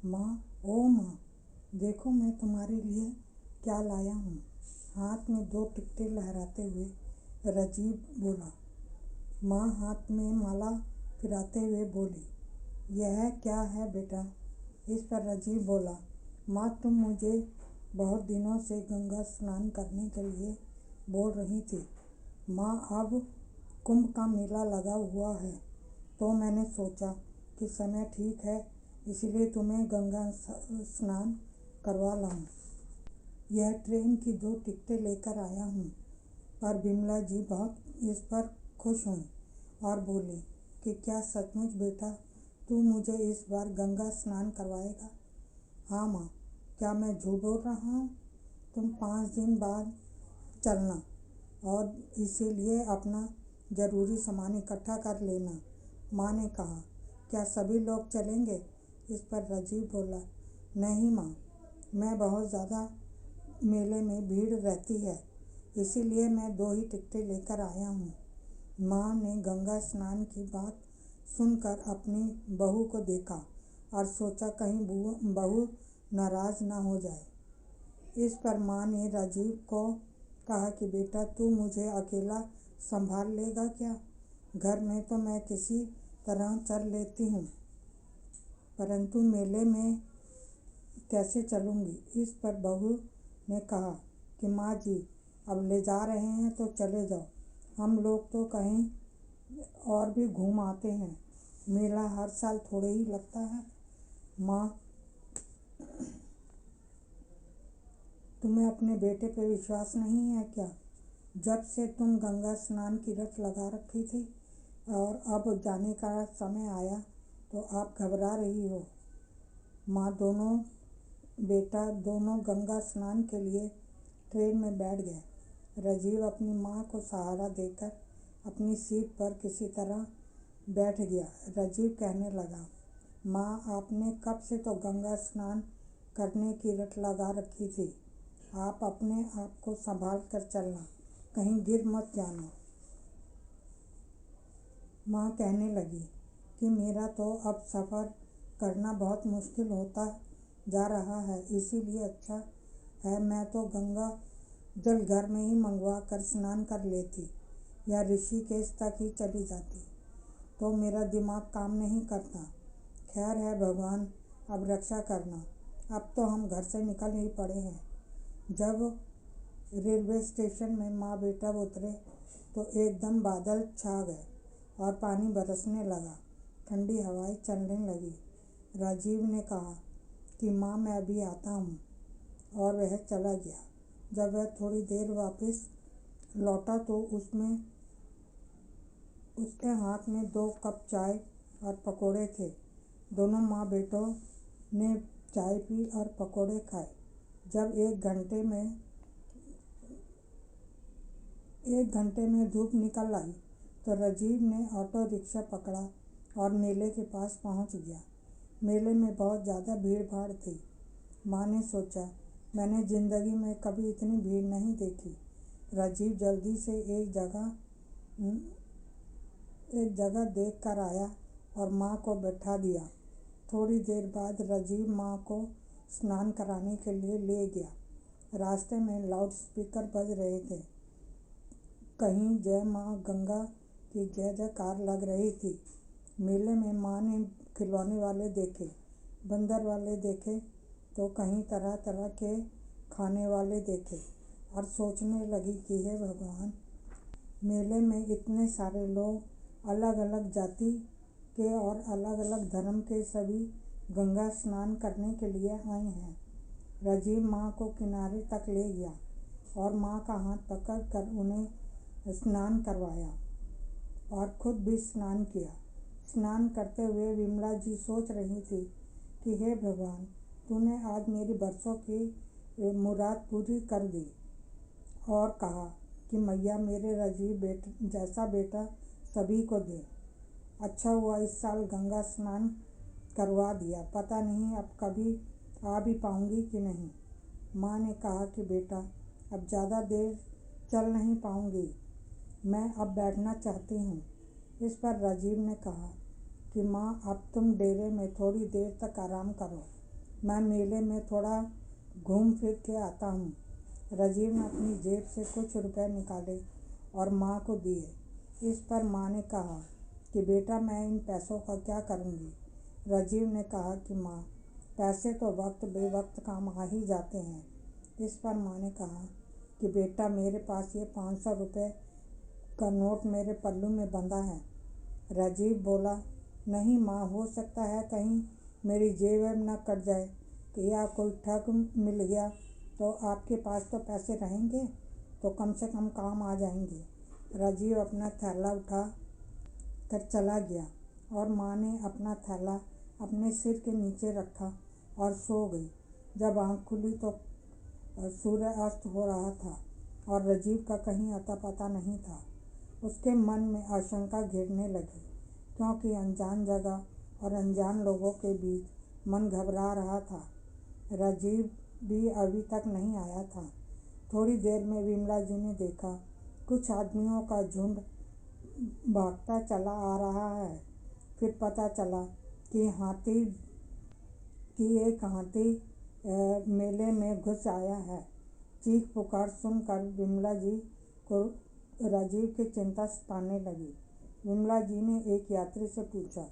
माँ, ओ माँ, देखो मैं तुम्हारे लिए क्या लाया हूँ। हाथ में 2 टिकटे लहराते हुए राजीव बोला। माँ हाथ में माला फिराते हुए बोली, यह क्या है बेटा? इस पर राजीव बोला, माँ तुम मुझे बहुत दिनों से गंगा स्नान करने के लिए बोल रही थी। माँ अब कुंभ का मेला लगा हुआ है तो मैंने सोचा कि समय ठीक है, इसलिए तुम्हें गंगा स्नान करवा लाऊं। यह ट्रेन की 2 टिकटें लेकर आया हूँ। पर विमला जी बहुत इस पर खुश हुई और बोली कि क्या सचमुच बेटा तू मुझे इस बार गंगा स्नान करवाएगा? हाँ माँ, क्या मैं झूठ बोल रहा हूँ? तुम 5 दिन बाद चलना और इसीलिए अपना ज़रूरी सामान इकट्ठा कर लेना। माँ ने कहा, क्या सभी लोग चलेंगे? इस पर राजीव बोला, नहीं माँ, मैं बहुत ज़्यादा मेले में भीड़ रहती है, इसीलिए मैं 2 ही टिकटें लेकर आया हूँ। माँ ने गंगा स्नान की बात सुनकर अपनी बहू को देखा और सोचा कहीं बहू नाराज़ ना हो जाए। इस पर माँ ने राजीव को कहा कि बेटा तू मुझे अकेला संभाल लेगा क्या? घर में तो मैं किसी तरह चल लेती हूँ, परंतु मेले में कैसे चलूँगी? इस पर बहू ने कहा कि माँ जी अब ले जा रहे हैं तो चले जाओ, हम लोग तो कहीं और भी घूम आते हैं, मेला हर साल थोड़े ही लगता है। माँ, तुम्हें अपने बेटे पे विश्वास नहीं है क्या? जब से तुम गंगा स्नान की रट लगा रखी थी और अब जाने का समय आया तो आप घबरा रही हो। माँ, दोनों गंगा स्नान के लिए ट्रेन में बैठ गए। राजीव अपनी माँ को सहारा देकर अपनी सीट पर किसी तरह बैठ गया। राजीव कहने लगा, माँ आपने कब से तो गंगा स्नान करने की रट लगा रखी थी, आप अपने आप को संभाल कर चलना, कहीं गिर मत जाना। माँ कहने लगी कि मेरा तो अब सफ़र करना बहुत मुश्किल होता जा रहा है, इसीलिए अच्छा है मैं तो गंगा जल घर में ही मंगवा कर स्नान कर लेती या ऋषिकेश तक ही चली जाती, तो मेरा दिमाग काम नहीं करता। खैर है भगवान, अब रक्षा करना, अब तो हम घर से निकल ही पड़े हैं। जब रेलवे स्टेशन में माँ बेटा उतरे तो एकदम बादल छा गए और पानी बरसने लगा, ठंडी हवाएं चलने लगी। राजीव ने कहा कि माँ मैं अभी आता हूँ, और वह चला गया। जब वह थोड़ी देर वापस लौटा तो उसके हाथ में 2 कप चाय और पकोड़े थे। दोनों माँ बेटों ने चाय पी और पकोड़े खाए। जब 1 घंटे में धूप निकल आई तो राजीव ने ऑटो रिक्शा पकड़ा और मेले के पास पहुंच गया। मेले में बहुत ज़्यादा भीड़ भाड़ थी। माँ ने सोचा, मैंने ज़िंदगी में कभी इतनी भीड़ नहीं देखी। राजीव जल्दी से एक जगह देख कर आया और माँ को बैठा दिया। थोड़ी देर बाद राजीव माँ को स्नान कराने के लिए ले गया। रास्ते में लाउड स्पीकर बज रहे थे, कहीं जय माँ गंगा की जय जयकार लग रही थी। मेले में माँ ने खिलौने वाले देखे, बंदर वाले देखे तो कहीं तरह तरह के खाने वाले देखे और सोचने लगी कि हे भगवान, मेले में इतने सारे लोग अलग अलग जाति के और अलग अलग धर्म के सभी गंगा स्नान करने के लिए आए हैं। राजीव माँ को किनारे तक ले गया और माँ का हाथ पकड़ कर उन्हें स्नान करवाया और खुद भी स्नान किया। स्नान करते हुए विमला जी सोच रही थी कि हे भगवान, तूने आज मेरी बरसों की मुराद पूरी कर दी, और कहा कि मैया मेरे राजीव जैसा बेटा सभी को दे। अच्छा हुआ इस साल गंगा स्नान करवा दिया, पता नहीं अब कभी आ भी पाऊंगी कि नहीं। माँ ने कहा कि बेटा अब ज़्यादा देर चल नहीं पाऊंगी, मैं अब बैठना चाहती हूँ। इस पर राजीव ने कहा कि माँ अब तुम डेरे में थोड़ी देर तक आराम करो, मैं मेले में थोड़ा घूम फिर के आता हूँ। राजीव ने अपनी जेब से कुछ रुपए निकाले और माँ को दिए। इस पर माँ ने कहा कि बेटा, मैं इन पैसों का क्या करूँगी। राजीव ने कहा कि माँ, पैसे तो वक्त बेवक्त काम आ ही जाते हैं। इस पर माँ ने कहा कि बेटा, मेरे पास ये 500 रुपये का नोट मेरे पल्लू में बंधा है। राजीव बोला, नहीं माँ, हो सकता है कहीं मेरी जेब न कट जाए या कोई ठग मिल गया तो आपके पास तो पैसे रहेंगे, तो कम से कम काम आ जाएंगे। राजीव अपना थैला उठा कर चला गया और माँ ने अपना थैला अपने सिर के नीचे रखा और सो गई। जब आँख खुली तो सूर्य अस्त हो रहा था और राजीव का कहीं अता पता नहीं था। उसके मन में आशंका घेरने लगी, क्योंकि अनजान जगह और अनजान लोगों के बीच मन घबरा रहा था। राजीव भी अभी तक नहीं आया था। थोड़ी देर में विमला जी ने देखा, कुछ आदमियों का झुंड भागता चला आ रहा है। फिर पता चला कि एक हाथी मेले में घुस आया है। चीख पुकार सुनकर विमला जी को राजीव की चिंता सताने लगी। विमला जी ने एक यात्री से पूछा।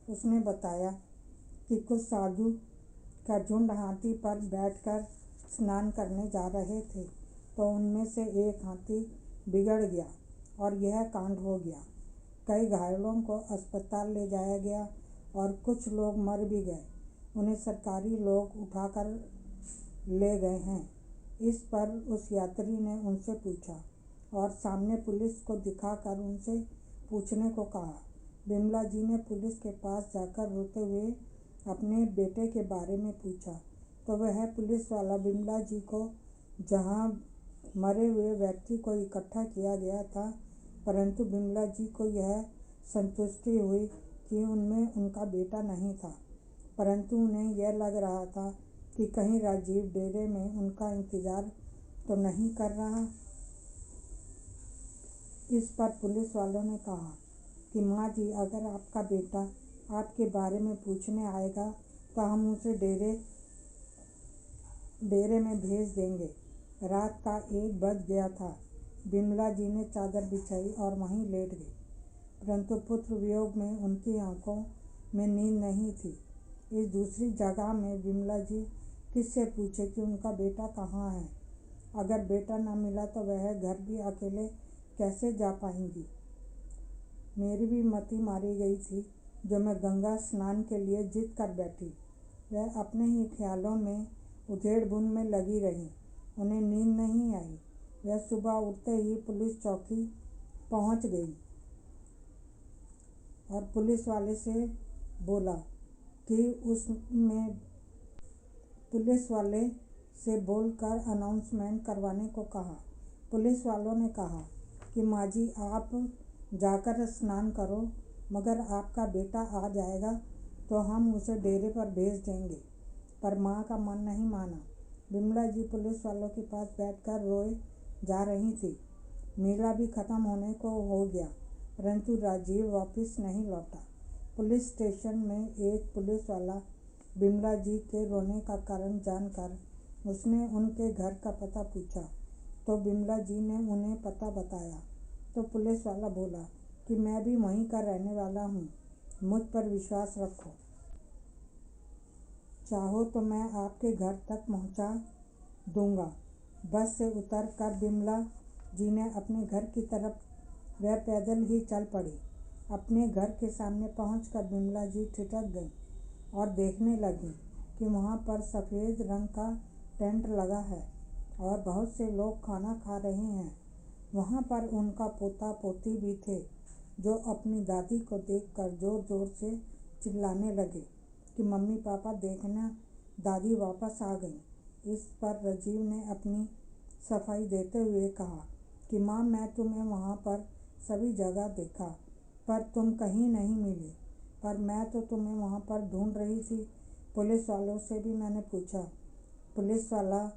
उसने बताया कि कुछ साधु का झुंड हाथी पर बैठकर स्नान करने जा रहे थे, तो उनमें से एक हाथी बिगड़ गया और यह कांड हो गया। कई घायलों को अस्पताल ले जाया गया और कुछ लोग मर भी गए। उन्हें सरकारी लोग उठाकर ले गए हैं। इस पर उस यात्री ने उनसे पूछा और सामने पुलिस को दिखाकर उनसे पूछने को कहा। विमला जी ने पुलिस के पास जाकर रोते हुए अपने बेटे के बारे में पूछा, तो वह पुलिस वाला विमला जी को जहाँ मरे हुए व्यक्ति को इकट्ठा किया गया था, परंतु विमला जी को यह संतुष्टि हुई कि उनमें उनका बेटा नहीं था, परंतु उन्हें यह लग रहा था कि कहीं राजीव डेरे में उनका इंतजार तो नहीं कर रहा। इस पर पुलिस वालों ने कहा कि माँ जी, अगर आपका बेटा आपके बारे में पूछने आएगा तो हम उसे डेरे में भेज देंगे। रात का 1 बज गया था। विमला जी ने चादर बिछाई और वहीं लेट गई, परंतु पुत्र वियोग में उनकी आंखों में नींद नहीं थी। इस दूसरी जगह में विमला जी किससे पूछे कि उनका बेटा कहाँ है। अगर बेटा न मिला तो वह घर भी अकेले कैसे जा पाएंगी। मेरी भी मति मारी गई थी जो मैं गंगा स्नान के लिए जिद कर बैठी। वह अपने ही ख्यालों में उधेड़-बुन में लगी रही। उन्हें नींद नहीं आई। वह सुबह उठते ही पुलिस चौकी पहुंच गई और पुलिस वाले से बोला कि उसमें पुलिस वाले से बोलकर अनाउंसमेंट करवाने को कहा। पुलिस वालों ने कहा कि माँ जी, आप जाकर स्नान करो, मगर आपका बेटा आ जाएगा तो हम उसे डेरे पर भेज देंगे। पर माँ का मन नहीं माना। विमला जी पुलिस वालों के पास बैठकर रोए जा रही थी। मेला भी खत्म होने को हो गया, परंतु राजीव वापस नहीं लौटा। पुलिस स्टेशन में एक पुलिस वाला विमला जी के रोने का कारण जानकर उसने उनके घर का पता पूछा, तो विमला जी ने उन्हें पता बताया। तो पुलिस वाला बोला कि मैं भी वहीं का रहने वाला हूँ, मुझ पर विश्वास रखो। चाहो तो मैं आपके घर तक पहुँचा दूंगा। बस से उतर कर विमला जी ने अपने घर की तरफ वह पैदल ही चल पड़ी। अपने घर के सामने पहुंचकर विमला जी ठिठक गई और देखने लगी कि वहां पर सफ़ेद रंग का टेंट लगा है और बहुत से लोग खाना खा रहे हैं। वहां पर उनका पोता पोती भी थे, जो अपनी दादी को देखकर जोर जोर से चिल्लाने लगे कि मम्मी पापा देखना, दादी वापस आ गई। इस पर राजीव ने अपनी सफाई देते हुए कहा कि माँ, मैं तुम्हें वहाँ पर सभी जगह देखा, पर तुम कहीं नहीं मिली, पर मैं तो तुम्हें वहाँ पर ढूंढ रही थी। पुलिस वालों से भी मैंने पूछा। पुलिस वाला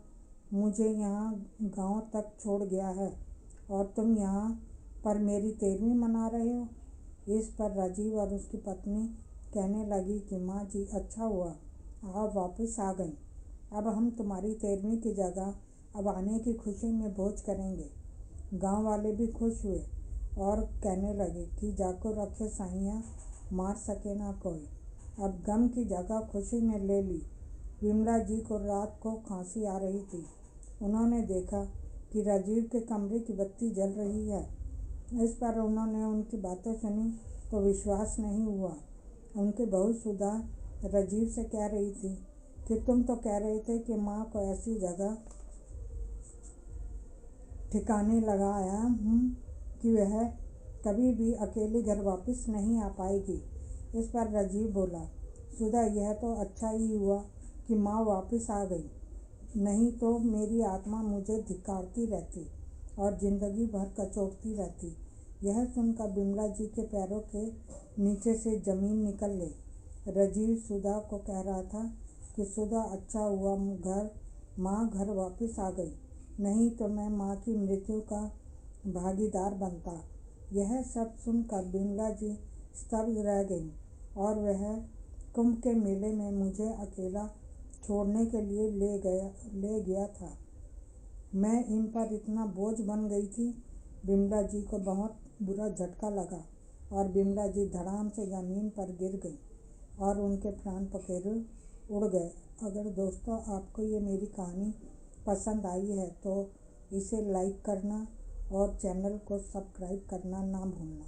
मुझे यहाँ गांव तक छोड़ गया है और तुम यहाँ पर मेरी 13वीं मना रहे हो। इस पर राजीव और उसकी पत्नी कहने लगी कि माँ जी, अच्छा हुआ आप वापस आ गईं। अब हम तुम्हारी 13वीं की जगह अब आने की खुशी में भोज करेंगे। गांव वाले भी खुश हुए और कहने लगे कि जाको रखे साइयाँ, मार सके ना कोई। अब गम की जगह खुशी ने ले ली। विमला जी को रात को खांसी आ रही थी। उन्होंने देखा कि राजीव के कमरे की बत्ती जल रही है। इस पर उन्होंने उनकी बातें सुनी तो विश्वास नहीं हुआ। उनकी बहू सुधा राजीव से कह रही थी कि तुम तो कह रहे थे कि माँ को ऐसी जगह ठिकाने लगाया हूँ कि वह कभी भी अकेली घर वापस नहीं आ पाएगी। इस पर राजीव बोला, सुधा यह तो अच्छा ही हुआ कि माँ वापस आ गई, नहीं तो मेरी आत्मा मुझे धिक्कारती रहती और जिंदगी भर कचोटती रहती। यह सुनकर विमला जी के पैरों के नीचे से जमीन निकल गई। राजीव सुधा को कह रहा था कि सुधा अच्छा हुआ माँ घर वापस आ गई, नहीं तो मैं माँ की मृत्यु का भागीदार बनता। यह सब सुनकर विमला जी स्तब्ध रह गईं और वह कुंभ के मेले में मुझे अकेला छोड़ने के लिए ले गया था। मैं इन पर इतना बोझ बन गई थी। विमला जी को बहुत बुरा झटका लगा और विमला जी धड़ाम से ज़मीन पर गिर गई और उनके प्राण पखेरु उड़ गए। अगर दोस्तों आपको ये मेरी कहानी पसंद आई है तो इसे लाइक करना और चैनल को सब्सक्राइब करना ना भूलना।